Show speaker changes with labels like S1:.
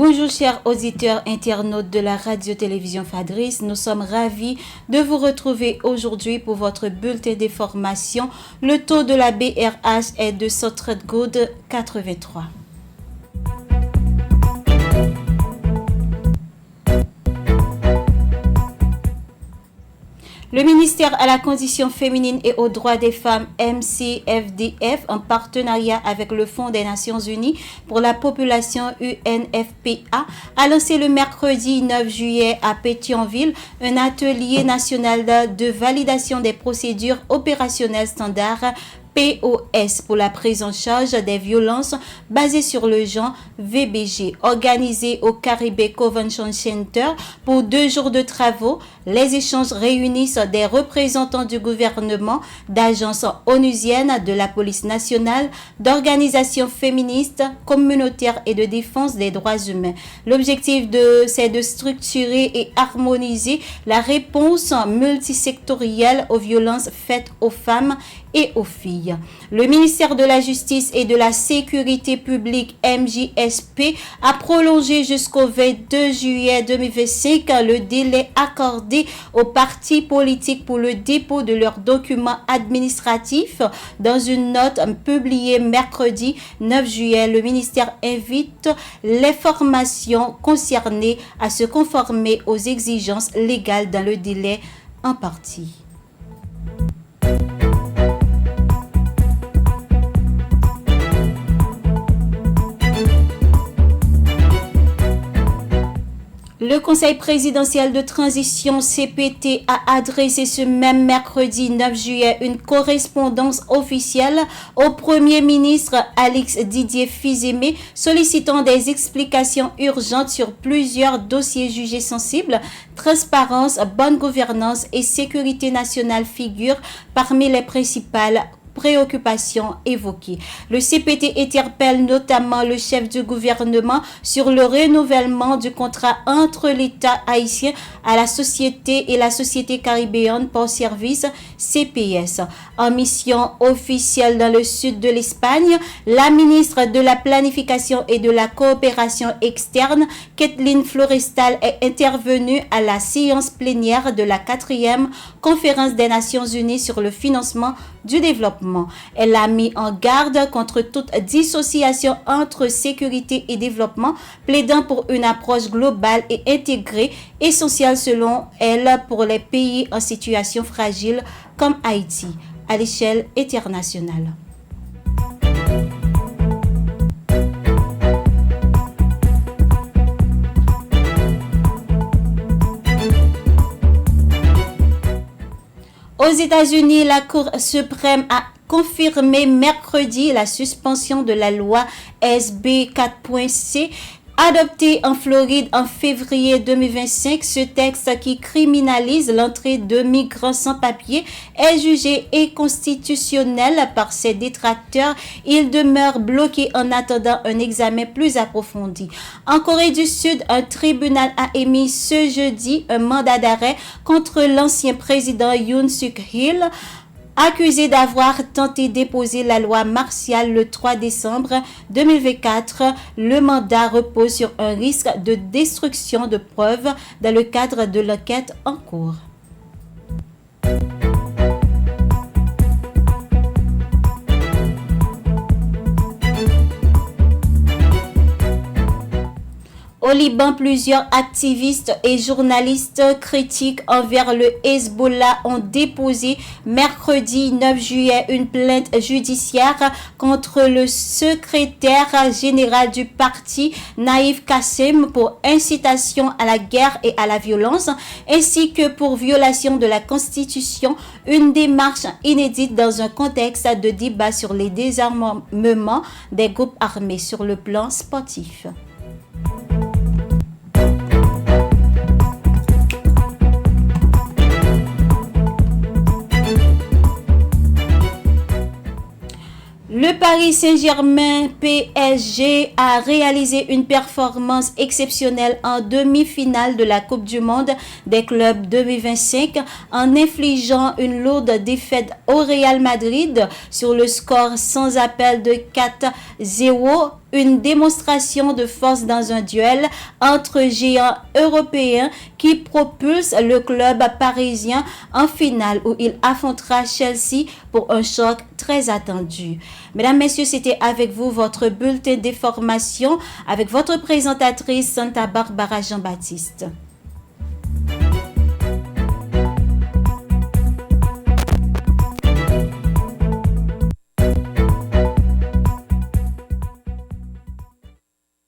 S1: Bonjour chers auditeurs internautes de la radio-télévision Fadris, nous sommes ravis de vous retrouver aujourd'hui pour votre bulletin d'information. Le taux de la BRH est de 130,83. Le ministère à la condition féminine et aux droits des femmes MCFDF, en partenariat avec le Fonds des Nations Unies pour la population UNFPA, a lancé le mercredi 9 juillet à Pétionville un atelier national de validation des procédures opérationnelles standards POS pour la prise en charge des violences basées sur le genre VBG, organisé au Caribbean Convention Center pour 2 jours de travaux. Les échanges réunissent des représentants du gouvernement, d'agences onusiennes, de la police nationale, d'organisations féministes, communautaires et de défense des droits humains. L'objectif c'est de structurer et harmoniser la réponse multisectorielle aux violences faites aux femmes et aux filles. Le ministère de la Justice et de la Sécurité publique MJSP a prolongé jusqu'au 22 juillet 2025 le délai accordé aux partis politiques pour le dépôt de leurs documents administratifs. Dans une note publiée mercredi 9 juillet, le ministère invite les formations concernées à se conformer aux exigences légales dans le délai imparti. Le Conseil présidentiel de transition CPT a adressé ce même mercredi 9 juillet une correspondance officielle au Premier ministre Alex Didier Fils-Aimé sollicitant des explications urgentes sur plusieurs dossiers jugés sensibles. Transparence, bonne gouvernance et sécurité nationale figurent parmi les principales préoccupations évoquées. Le CPT interpelle notamment le chef du gouvernement sur le renouvellement du contrat entre l'État haïtien à la société et la société caribéenne pour service CPS. En mission officielle dans le sud de l'Espagne, la ministre de la Planification et de la Coopération externe, Kathleen Florestal, est intervenue à la séance plénière de la 4e conférence des Nations Unies sur le financement du développement. Elle a mis en garde contre toute dissociation entre sécurité et développement, plaidant pour une approche globale et intégrée, essentielle selon elle pour les pays en situation fragile comme Haïti, à l'échelle internationale. Aux États-Unis, la Cour suprême a confirmé mercredi la suspension de la loi SB 4.C adoptée en Floride en février 2025. Ce texte qui criminalise l'entrée de migrants sans papier est jugé inconstitutionnel par ses détracteurs. Il demeure bloqué en attendant un examen plus approfondi. En Corée du Sud, un tribunal a émis ce jeudi un mandat d'arrêt contre l'ancien président Yoon Suk-yeol, accusé d'avoir tenté d'épouser la loi martiale le 3 décembre 2024. Le mandat repose sur un risque de destruction de preuves dans le cadre de l'enquête en cours. Au Liban, plusieurs activistes et journalistes critiques envers le Hezbollah ont déposé mercredi 9 juillet une plainte judiciaire contre le secrétaire général du parti, Naïf Kassem, pour incitation à la guerre et à la violence, ainsi que pour violation de la Constitution, une démarche inédite dans un contexte de débat sur les désarmements des groupes armés sur le plan sportif. Le Paris Saint-Germain PSG a réalisé une performance exceptionnelle en demi-finale de la Coupe du Monde des clubs 2025 en infligeant une lourde défaite au Real Madrid sur le score sans appel de 4-0 une démonstration de force dans un duel entre géants européens qui propulse le club parisien en finale où il affrontera Chelsea pour un choc très attendu. Mesdames, Messieurs, c'était avec vous votre bulletin d'information avec votre présentatrice Santa Barbara Jean-Baptiste.